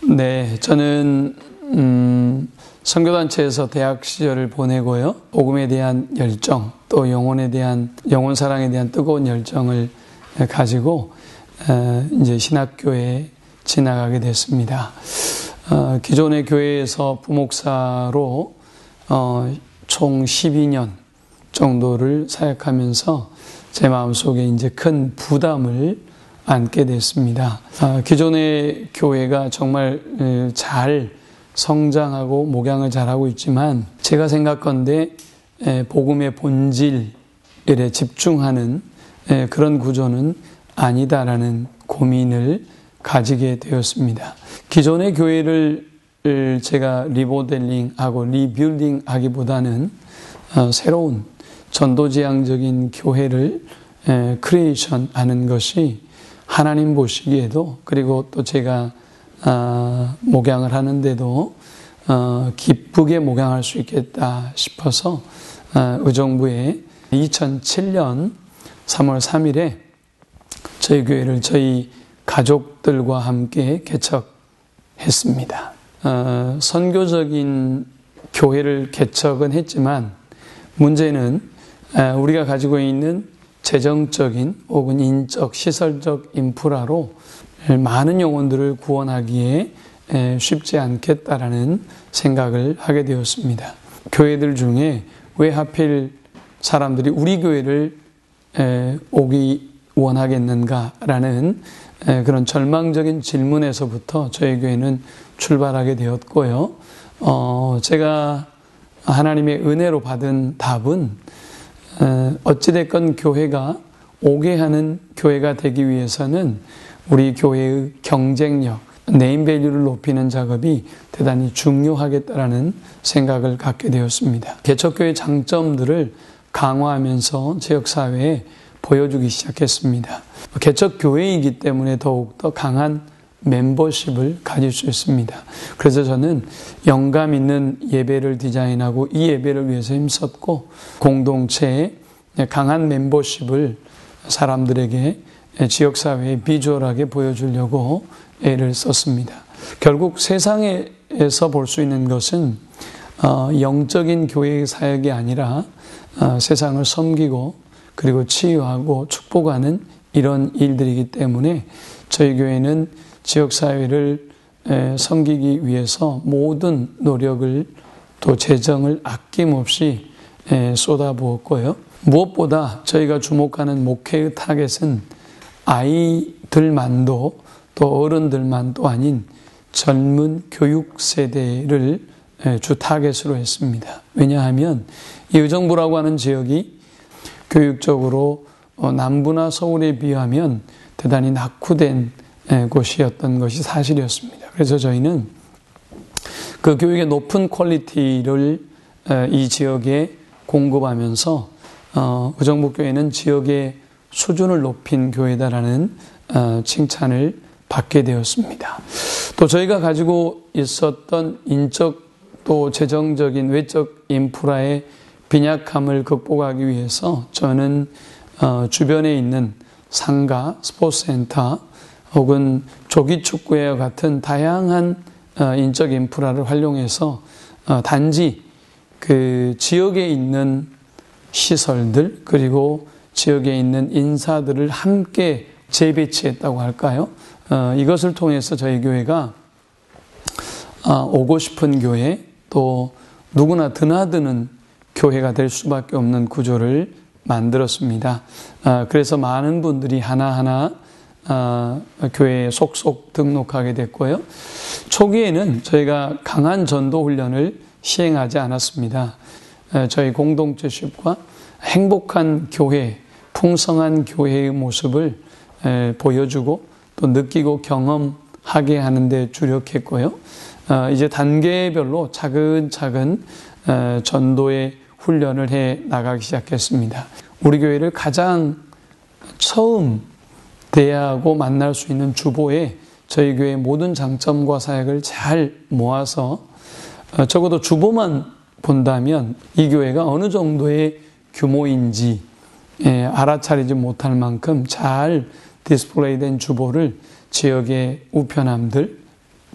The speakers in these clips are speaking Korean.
네, 저는 선교단체에서 대학 시절을 보내고요. 복음에 대한 열정, 또 영혼 사랑에 대한 뜨거운 열정을 가지고 이제 신학교에 지나가게 됐습니다. 기존의 교회에서 부목사로 총 12년 정도를 사역하면서 제 마음속에 이제 큰 부담을 안게 됐습니다. 기존의 교회가 정말 잘 성장하고 목양을 잘하고 있지만 제가 생각건대 복음의 본질에 집중하는 그런 구조는 아니다라는 고민을 가지게 되었습니다. 기존의 교회를 제가 리모델링하고 리빌딩 하기보다는 새로운 전도지향적인 교회를 크리에이션 하는 것이 하나님 보시기에도, 그리고 또 제가 목양을 하는데도 기쁘게 목양할 수 있겠다 싶어서 의정부에 2007년 3월 3일에 저희 교회를 저희 가족들과 함께 개척했습니다. 선교적인 교회를 개척은 했지만 문제는 우리가 가지고 있는 재정적인 혹은 인적, 시설적 인프라로 많은 영혼들을 구원하기에 쉽지 않겠다라는 생각을 하게 되었습니다. 교회들 중에 왜 하필 사람들이 우리 교회를 오기 원하겠는가라는 그런 절망적인 질문에서부터 저희 교회는 출발하게 되었고요. 제가 하나님의 은혜로 받은 답은 어찌됐건 교회가 오게 하는 교회가 되기 위해서는 우리 교회의 경쟁력, 네임밸류를 높이는 작업이 대단히 중요하겠다라는 생각을 갖게 되었습니다. 개척교회 장점들을 강화하면서 지역사회에 보여주기 시작했습니다. 개척교회이기 때문에 더욱더 강한 멤버십을 가질 수 있습니다. 그래서 저는 영감 있는 예배를 디자인하고 이 예배를 위해서 힘썼고, 공동체의 강한 멤버십을 사람들에게 지역사회에 비주얼하게 보여주려고 애를 썼습니다. 결국 세상에서 볼 수 있는 것은 영적인 교회의 사역이 아니라 세상을 섬기고 그리고 치유하고 축복하는 이런 일들이기 때문에 저희 교회는 지역사회를 섬기기 위해서 모든 노력을 또 재정을 아낌없이 쏟아부었고요. 무엇보다 저희가 주목하는 목회의 타겟은 아이들만도 또 어른들만도 아닌 젊은 교육 세대를 주 타겟으로 했습니다. 왜냐하면 이 의정부라고 하는 지역이 교육적으로 남부나 서울에 비하면 대단히 낙후된 곳이었던 것이 사실이었습니다. 그래서 저희는 그 교육의 높은 퀄리티를 이 지역에 공급하면서 의정부교회는 지역의 수준을 높인 교회다라는 칭찬을 받게 되었습니다. 또 저희가 가지고 있었던 인적 또 재정적인 외적 인프라의 빈약함을 극복하기 위해서 저는 주변에 있는 상가, 스포츠센터 혹은 조기축구회와 같은 다양한 인적 인프라를 활용해서 단지 그 지역에 있는 시설들 그리고 지역에 있는 인사들을 함께 재배치했다고 할까요? 이것을 통해서 저희 교회가 오고 싶은 교회, 또 누구나 드나드는 교회가 될 수밖에 없는 구조를 만들었습니다. 그래서 많은 분들이 하나하나 교회에 속속 등록하게 됐고요. 초기에는 저희가 강한 전도 훈련을 시행하지 않았습니다. 저희 공동체십과 행복한 교회, 풍성한 교회의 모습을 보여주고 또 느끼고 경험하게 하는 데 주력했고요. 이제 단계별로 차근차근 전도의 훈련을 해 나가기 시작했습니다. 우리 교회를 가장 처음 대하고 만날 수 있는 주보에 저희 교회의 모든 장점과 사역을 잘 모아서 적어도 주보만 본다면 이 교회가 어느 정도의 규모인지 알아차리지 못할 만큼 잘 디스플레이된 주보를 지역의 우편함들,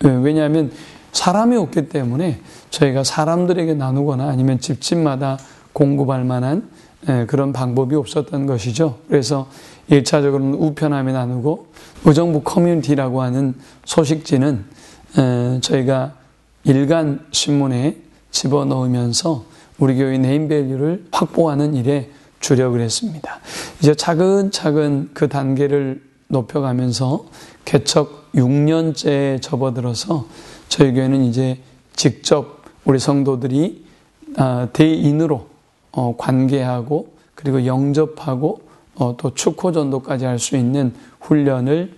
왜냐하면 사람이 없기 때문에 저희가 사람들에게 나누거나 아니면 집집마다 공급할 만한 그런 방법이 없었던 것이죠. 그래서 1차적으로는 우편함에 나누고 의정부 커뮤니티라고 하는 소식지는 저희가 일간 신문에 집어넣으면서 우리 교회 네임밸류를 확보하는 일에 주력을 했습니다. 이제 차근차근 그 단계를 높여가면서 개척 6년째에 접어들어서 저희 교회는 이제 직접 우리 성도들이 대인으로 관계하고 그리고 영접하고 또 축호전도까지 할 수 있는 훈련을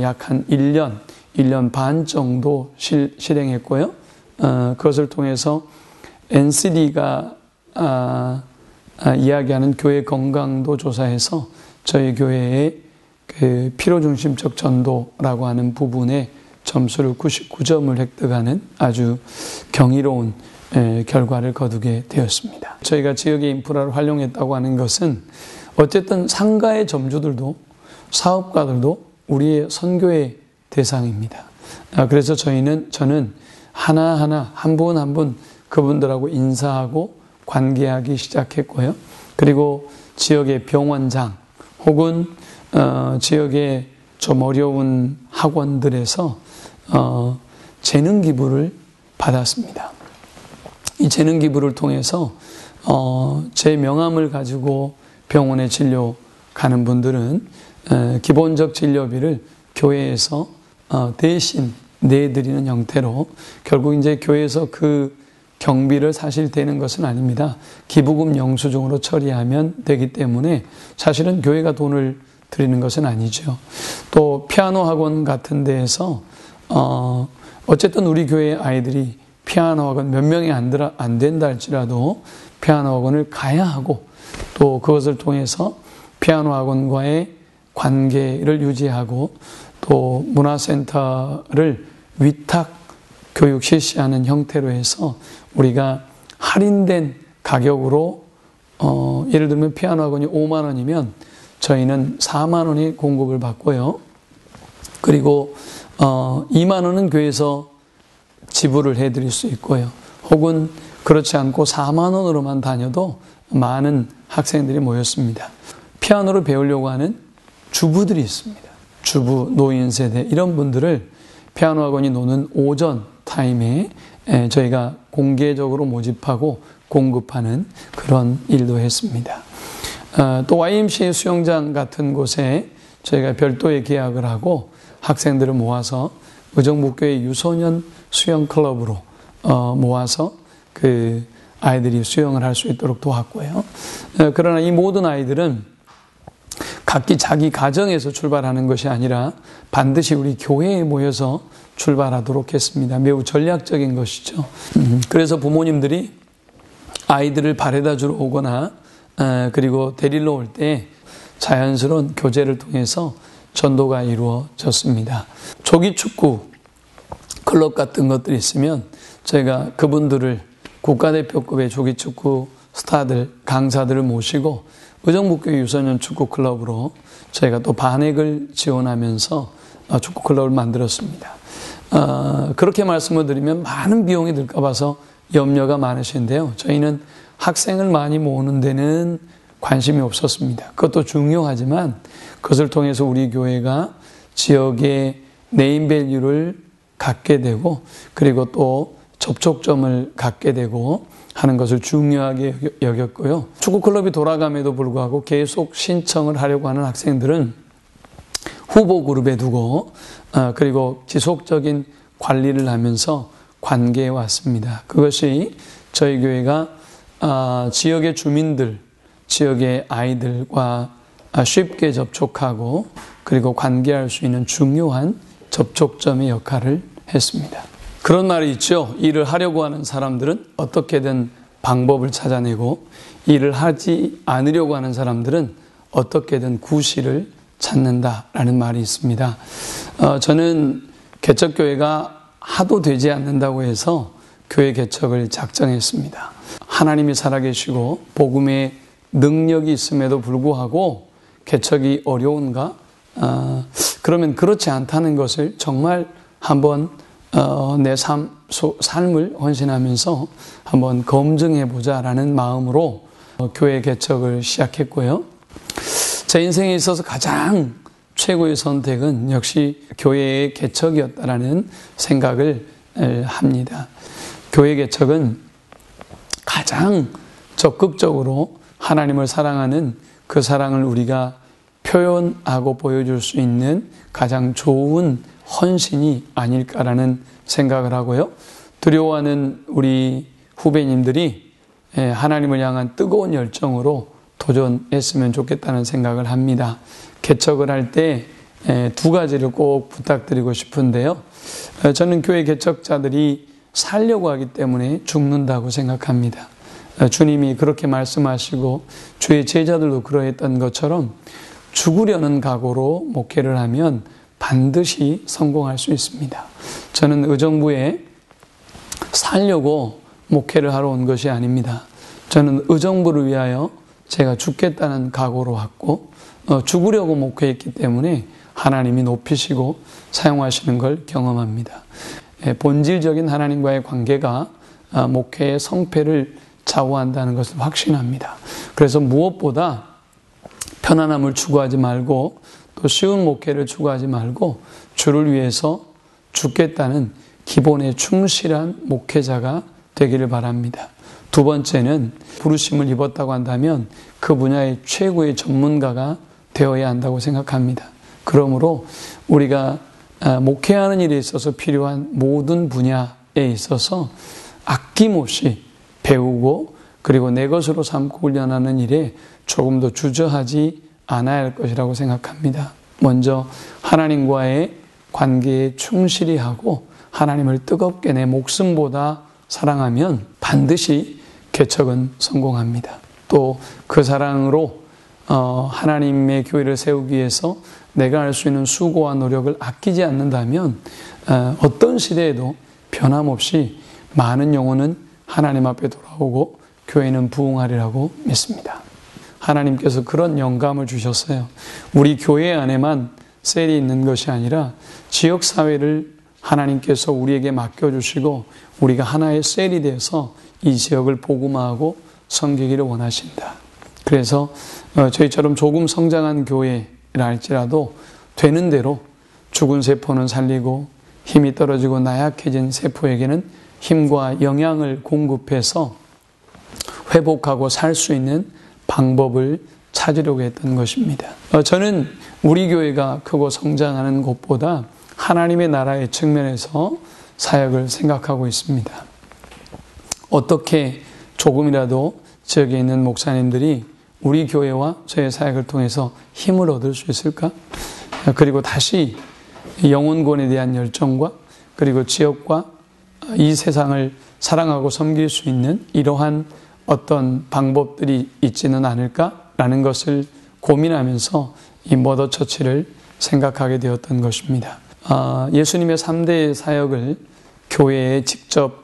약 한 1년 반 정도 실행했고요. 그것을 통해서 NCD가 이야기하는 교회 건강도 조사해서 저희 교회의 그 필요중심적 전도라고 하는 부분에 점수를 99점을 획득하는 아주 경이로운 결과를 거두게 되었습니다. 저희가 지역의 인프라를 활용했다고 하는 것은 어쨌든 상가의 점주들도 사업가들도 우리의 선교의 대상입니다. 그래서 저는 하나하나 한 분 한 분 그분들하고 인사하고 관계하기 시작했고요. 그리고 지역의 병원장 혹은 지역의 좀 어려운 학원들에서 재능 기부를 받았습니다. 이 재능 기부를 통해서 제 명함을 가지고 병원에 진료 가는 분들은 기본적 진료비를 교회에서 대신 내드리는 형태로 결국 이제 교회에서 그 경비를 사실 되는 것은 아닙니다. 기부금 영수증으로 처리하면 되기 때문에 사실은 교회가 돈을 드리는 것은 아니죠. 또 피아노 학원 같은 데에서 어쨌든 우리 교회 아이들이 피아노 학원 몇 명이 안 된다 할지라도 피아노 학원을 가야 하고 또 그것을 통해서 피아노 학원과의 관계를 유지하고 또 문화센터를 위탁 교육 실시하는 형태로 해서 우리가 할인된 가격으로 예를 들면 피아노 학원이 5만 원이면 저희는 4만 원의 공급을 받고요. 그리고 2만 원은 교회에서 지불을 해드릴 수 있고요. 혹은 그렇지 않고 4만 원으로만 다녀도 많은 학생들이 모였습니다. 피아노를 배우려고 하는 주부들이 있습니다. 주부, 노인 세대 이런 분들을 피아노 학원이 노는 오전 타임에 저희가 공개적으로 모집하고 공급하는 그런 일도 했습니다. 또 YMCA 수영장 같은 곳에 저희가 별도의 계약을 하고 학생들을 모아서 의정부교회 유소년 수영클럽으로 모아서 그 아이들이 수영을 할 수 있도록 도왔고요. 그러나 이 모든 아이들은 각기 자기 가정에서 출발하는 것이 아니라 반드시 우리 교회에 모여서 출발하도록 했습니다. 매우 전략적인 것이죠. 그래서 부모님들이 아이들을 바래다 주러 오거나 그리고 데리러 올 때 자연스러운 교제를 통해서 전도가 이루어졌습니다. 조기 축구 클럽 같은 것들이 있으면 저희가 그분들을 국가대표급의 조기 축구 스타들, 강사들을 모시고 의정부교회 유소년 축구클럽으로 저희가 또 반액을 지원하면서 축구클럽을 만들었습니다. 그렇게 말씀을 드리면 많은 비용이 들까 봐서 염려가 많으신데요. 저희는 학생을 많이 모으는 데는 관심이 없었습니다. 그것도 중요하지만 그것을 통해서 우리 교회가 지역의 네임밸류를 갖게 되고 그리고 또 접촉점을 갖게 되고 하는 것을 중요하게 여겼고요. 축구클럽이 돌아감에도 불구하고 계속 신청을 하려고 하는 학생들은 후보 그룹에 두고 그리고 지속적인 관리를 하면서 관계해 왔습니다. 그것이 저희 교회가 지역의 주민들, 지역의 아이들과 쉽게 접촉하고 그리고 관계할 수 있는 중요한 접촉점의 역할을 했습니다. 그런 말이 있죠. 일을 하려고 하는 사람들은 어떻게든 방법을 찾아내고 일을 하지 않으려고 하는 사람들은 어떻게든 구실을 찾는다라는 말이 있습니다. 저는 개척교회가 하도 되지 않는다고 해서 교회 개척을 작정했습니다. 하나님이 살아계시고 복음의 능력이 있음에도 불구하고 개척이 어려운가? 그러면 그렇지 않다는 것을 정말 한번 내 삶을 헌신하면서 한번 검증해보자라는 마음으로 교회 개척을 시작했고요. 제 인생에 있어서 가장 최고의 선택은 역시 교회의 개척이었다라는 생각을 합니다. 교회 개척은 가장 적극적으로 하나님을 사랑하는 그 사랑을 우리가 표현하고 보여줄 수 있는 가장 좋은 헌신이 아닐까라는 생각을 하고요. 두려워하는 우리 후배님들이 하나님을 향한 뜨거운 열정으로 도전했으면 좋겠다는 생각을 합니다. 개척을 할 때 두 가지를 꼭 부탁드리고 싶은데요. 저는 교회 개척자들이 살려고 하기 때문에 죽는다고 생각합니다. 주님이 그렇게 말씀하시고 주의 제자들도 그러했던 것처럼 죽으려는 각오로 목회를 하면 반드시 성공할 수 있습니다. 저는 의정부에 살려고 목회를 하러 온 것이 아닙니다. 저는 의정부를 위하여 제가 죽겠다는 각오로 왔고 죽으려고 목회했기 때문에 하나님이 높이시고 사용하시는 걸 경험합니다. 본질적인 하나님과의 관계가 목회의 성패를 좌우한다는 것을 확신합니다. 그래서 무엇보다 편안함을 추구하지 말고 또 쉬운 목회를 추구하지 말고 주를 위해서 죽겠다는 기본에 충실한 목회자가 되기를 바랍니다. 두 번째는 부르심을 입었다고 한다면 그 분야의 최고의 전문가가 되어야 한다고 생각합니다. 그러므로 우리가 목회하는 일에 있어서 필요한 모든 분야에 있어서 아낌없이 배우고 그리고 내 것으로 삼고 훈련하는 일에 조금 더 주저하지 않아야 할 것이라고 생각합니다. 먼저 하나님과의 관계에 충실히 하고 하나님을 뜨겁게 내 목숨보다 사랑하면 반드시 개척은 성공합니다. 또 그 사랑으로 하나님의 교회를 세우기 위해서 내가 할 수 있는 수고와 노력을 아끼지 않는다면 어떤 시대에도 변함없이 많은 영혼은 하나님 앞에 돌아오고 교회는 부흥하리라고 믿습니다. 하나님께서 그런 영감을 주셨어요. 우리 교회 안에만 셀이 있는 것이 아니라 지역사회를 하나님께서 우리에게 맡겨주시고 우리가 하나의 셀이 되어서 이 지역을 복음화하고 섬기기를 원하신다. 그래서 저희처럼 조금 성장한 교회라 할지라도 되는 대로 죽은 세포는 살리고 힘이 떨어지고 나약해진 세포에게는 힘과 영양을 공급해서 회복하고 살 수 있는 방법을 찾으려고 했던 것입니다. 저는 우리 교회가 크고 성장하는 곳보다 하나님의 나라의 측면에서 사역을 생각하고 있습니다. 어떻게 조금이라도 지역에 있는 목사님들이 우리 교회와 저의 사역을 통해서 힘을 얻을 수 있을까? 그리고 다시 영혼권에 대한 열정과 그리고 지역과 이 세상을 사랑하고 섬길 수 있는 이러한 어떤 방법들이 있지는 않을까라는 것을 고민하면서 이 머더처치를 생각하게 되었던 것입니다. 예수님의 3대 사역을 교회에 직접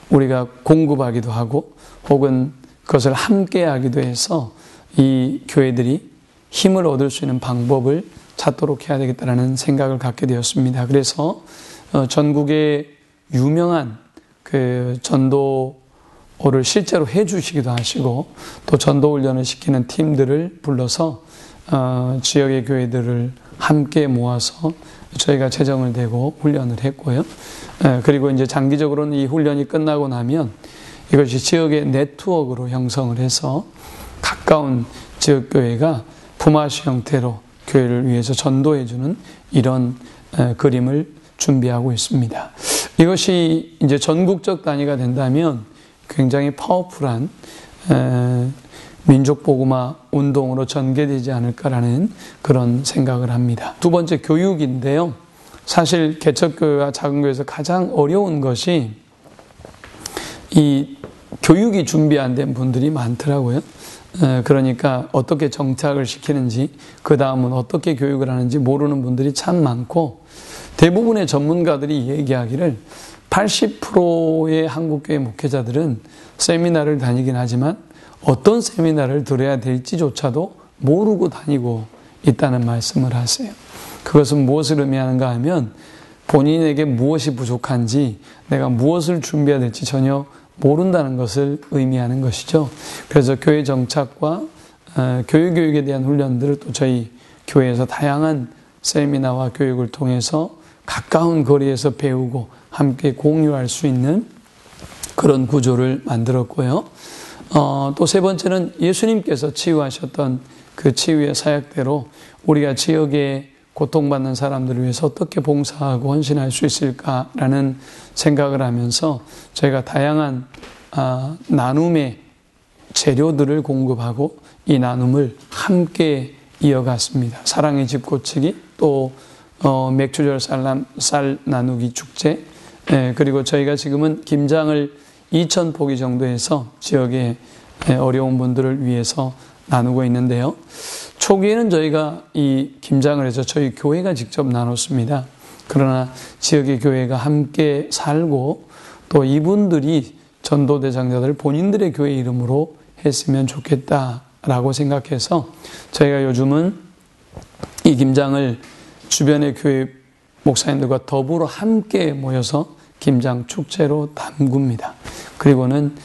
우리가 공급하기도 하고 혹은 그것을 함께 하기도 해서 이 교회들이 힘을 얻을 수 있는 방법을 찾도록 해야 되겠다는 생각을 갖게 되었습니다. 그래서 전국에 유명한 그 전도를 실제로 해주시기도 하시고 또 전도 훈련을 시키는 팀들을 불러서 지역의 교회들을 함께 모아서 저희가 재정을 대고 훈련을 했고요. 그리고 이제 장기적으로는 이 훈련이 끝나고 나면 이것이 지역의 네트워크로 형성을 해서 가까운 지역교회가 품앗이 형태로 교회를 위해서 전도해주는 이런 그림을 준비하고 있습니다. 이것이 이제 전국적 단위가 된다면 굉장히 파워풀한 민족복음화 운동으로 전개되지 않을까라는 그런 생각을 합니다. 두 번째 교육인데요. 사실 개척교회와 작은교회에서 가장 어려운 것이 이 교육이 준비 안 된 분들이 많더라고요. 그러니까 어떻게 정착을 시키는지 그 다음은 어떻게 교육을 하는지 모르는 분들이 참 많고 대부분의 전문가들이 얘기하기를 80%의 한국교회 목회자들은 세미나를 다니긴 하지만 어떤 세미나를 들어야 될지조차도 모르고 다니고 있다는 말씀을 하세요. 그것은 무엇을 의미하는가 하면 본인에게 무엇이 부족한지 내가 무엇을 준비해야 될지 전혀 모른다는 것을 의미하는 것이죠. 그래서 교회 정착과 교육에 대한 훈련들을 또 저희 교회에서 다양한 세미나와 교육을 통해서 가까운 거리에서 배우고 함께 공유할 수 있는 그런 구조를 만들었고요. 또 세 번째는 예수님께서 치유하셨던 그 치유의 사역대로 우리가 지역에 고통받는 사람들을 위해서 어떻게 봉사하고 헌신할 수 있을까라는 생각을 하면서 저희가 다양한 나눔의 재료들을 공급하고 이 나눔을 함께 이어갔습니다. 사랑의 집 고치기, 또 맥주절 쌀 나누기 축제, 그리고 저희가 지금은 김장을 2,000포기 정도 해서 지역의 어려운 분들을 위해서 나누고 있는데요. 초기에는 저희가 이 김장을 해서 저희 교회가 직접 나눴습니다. 그러나 지역의 교회가 함께 살고 또 이분들이 전도대장자들 본인들의 교회 이름으로 했으면 좋겠다라고 생각해서 저희가 요즘은 이 김장을 주변의 교회 목사님들과 더불어 함께 모여서 김장 축제로 담굽니다. 그리고는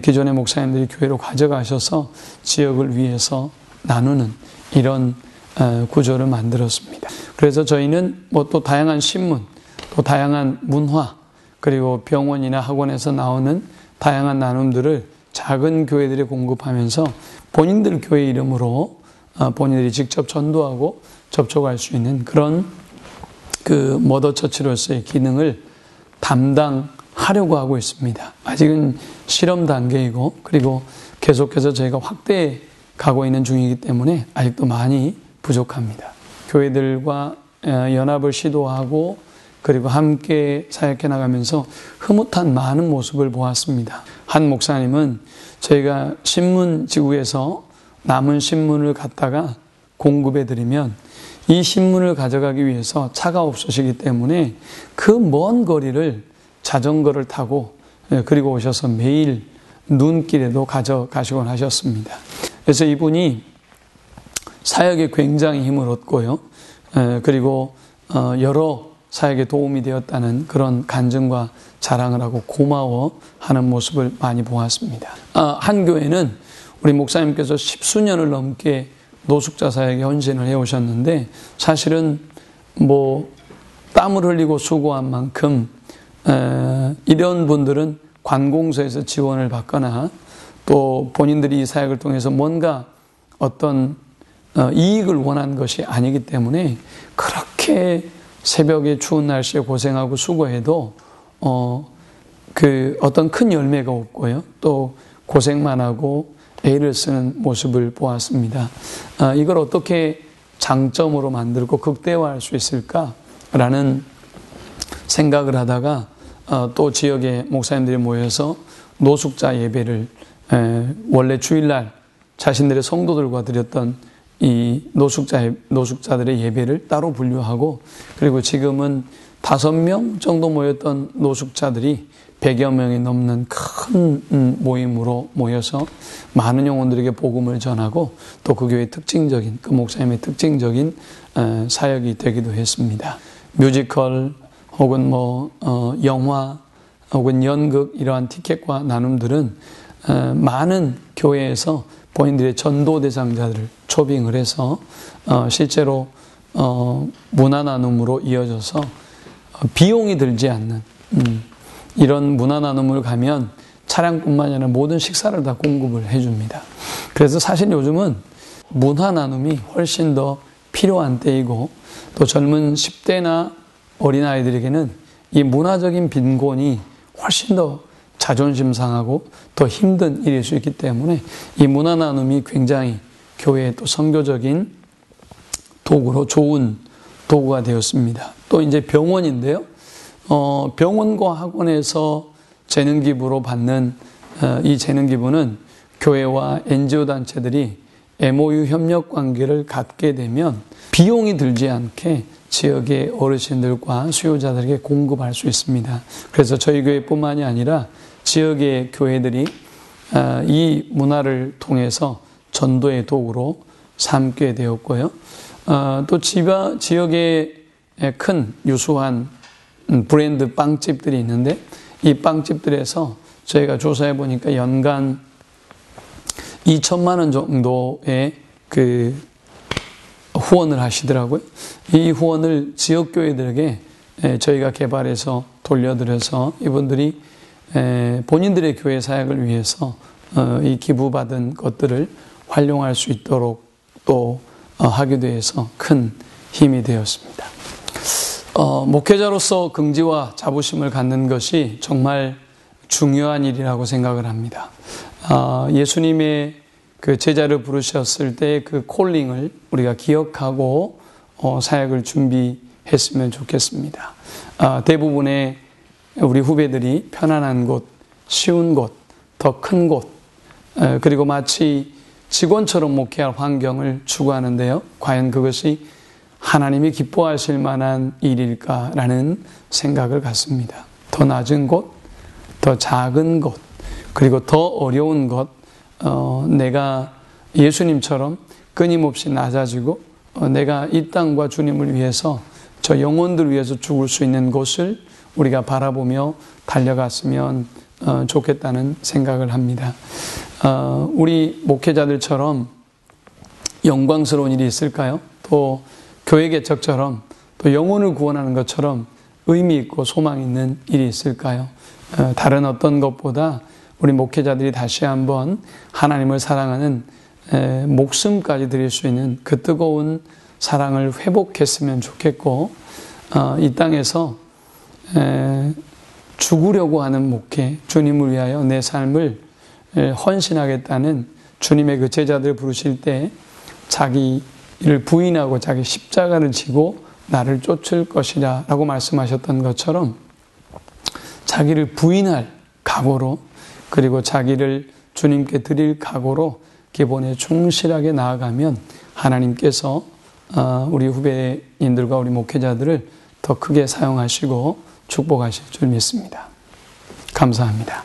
기존의 목사님들이 교회로 가져가셔서 지역을 위해서 나누는 이런 구조를 만들었습니다. 그래서 저희는 또 다양한 신문, 또 다양한 문화, 그리고 병원이나 학원에서 나오는 다양한 나눔들을 작은 교회들이 공급하면서 본인들 교회 이름으로 본인들이 직접 전도하고 접촉할 수 있는 그런 그 머더처치로서의 기능을 담당하려고 하고 있습니다. 아직은 실험 단계이고 그리고 계속해서 저희가 확대해 가고 있는 중이기 때문에 아직도 많이 부족합니다. 교회들과 연합을 시도하고 그리고 함께 사역해 나가면서 흐뭇한 많은 모습을 보았습니다. 한 목사님은 저희가 신문지구에서 남은 신문을 갖다가 공급해 드리면 이 신문을 가져가기 위해서 차가 없으시기 때문에 그 먼 거리를 자전거를 타고 그리고 오셔서 매일 눈길에도 가져가시곤 하셨습니다. 그래서 이분이 사역에 굉장히 힘을 얻고요. 그리고 여러 사역에 도움이 되었다는 그런 간증과 자랑을 하고 고마워하는 모습을 많이 보았습니다. 한 교회는 우리 목사님께서 10수년을 넘게 노숙자 사역에 헌신을 해오셨는데 사실은 땀을 흘리고 수고한 만큼 이런 분들은 관공서에서 지원을 받거나 또 본인들이 이 사역을 통해서 뭔가 어떤 이익을 원한 것이 아니기 때문에 그렇게 새벽에 추운 날씨에 고생하고 수고해도 어떤 큰 열매가 없고요. 또 고생만 하고 애를 쓰는 모습을 보았습니다. 이걸 어떻게 장점으로 만들고 극대화할 수 있을까라는 생각을 하다가 또 지역의 목사님들이 모여서 노숙자 예배를 원래 주일날 자신들의 성도들과 드렸던 이 노숙자들의 예배를 따로 분류하고 그리고 지금은 5명 정도 모였던 노숙자들이 100여 명이 넘는 큰 모임으로 모여서 많은 영혼들에게 복음을 전하고 또 그 교회의 특징적인 그 목사님의 특징적인 사역이 되기도 했습니다. 뮤지컬 혹은 영화 혹은 연극 이러한 티켓과 나눔들은 많은 교회에서 본인들의 전도 대상자들을 초빙을 해서 실제로 문화 나눔으로 이어져서 비용이 들지 않는 이런 문화 나눔을 가면 차량뿐만 아니라 모든 식사를 다 공급을 해줍니다. 그래서 사실 요즘은 문화 나눔이 훨씬 더 필요한 때이고 또 젊은 10대나 어린아이들에게는 이 문화적인 빈곤이 훨씬 더 자존심 상하고 더 힘든 일일 수 있기 때문에 이 문화 나눔이 굉장히 교회의 또 선교적인 도구로 좋은 도구가 되었습니다. 또 이제 병원인데요. 병원과 학원에서 재능 기부로 받는 이 재능 기부는 교회와 NGO 단체들이 MOU 협력 관계를 갖게 되면 비용이 들지 않게 지역의 어르신들과 수요자들에게 공급할 수 있습니다. 그래서 저희 교회뿐만이 아니라 지역의 교회들이 이 문화를 통해서 전도의 도구로 삼게 되었고요. 또 지역의 큰 유수한 브랜드 빵집들이 있는데 이 빵집들에서 저희가 조사해 보니까 연간 2천만 원 정도의 그 후원을 하시더라고요. 이 후원을 지역교회들에게 저희가 개발해서 돌려드려서 이분들이 본인들의 교회 사역을 위해서 이 기부받은 것들을 활용할 수 있도록 또 하게 돼서 큰 힘이 되었습니다. 목회자로서 긍지와 자부심을 갖는 것이 정말 중요한 일이라고 생각을 합니다. 예수님의 그 제자를 부르셨을 때 그 콜링을 우리가 기억하고 사역을 준비했으면 좋겠습니다. 대부분의 우리 후배들이 편안한 곳, 쉬운 곳, 더 큰 곳, 그리고 마치 직원처럼 목회할 환경을 추구하는데요. 과연 그것이 하나님이 기뻐하실 만한 일일까라는 생각을 갖습니다. 더 낮은 곳, 더 작은 곳, 그리고 더 어려운 것, 내가 예수님처럼 끊임없이 낮아지고 내가 이 땅과 주님을 위해서 저 영혼들을 위해서 죽을 수 있는 곳을 우리가 바라보며 달려갔으면 좋겠다는 생각을 합니다. 우리 목회자들처럼 영광스러운 일이 있을까요? 또 교회 개척처럼 또 영혼을 구원하는 것처럼 의미 있고 소망 있는 일이 있을까요? 다른 어떤 것보다 우리 목회자들이 다시 한번 하나님을 사랑하는 목숨까지 드릴 수 있는 그 뜨거운 사랑을 회복했으면 좋겠고, 이 땅에서 죽으려고 하는 목회, 주님을 위하여 내 삶을 헌신하겠다는 주님의 그 제자들 부르실 때 자기를 부인하고 자기 십자가를 지고 나를 쫓을 것이라 라고 말씀하셨던 것처럼 자기를 부인할 각오로, 그리고 자기를 주님께 드릴 각오로 기본에 충실하게 나아가면 하나님께서 우리 후배인들과 우리 목회자들을 더 크게 사용하시고 축복하실 줄 믿습니다. 감사합니다.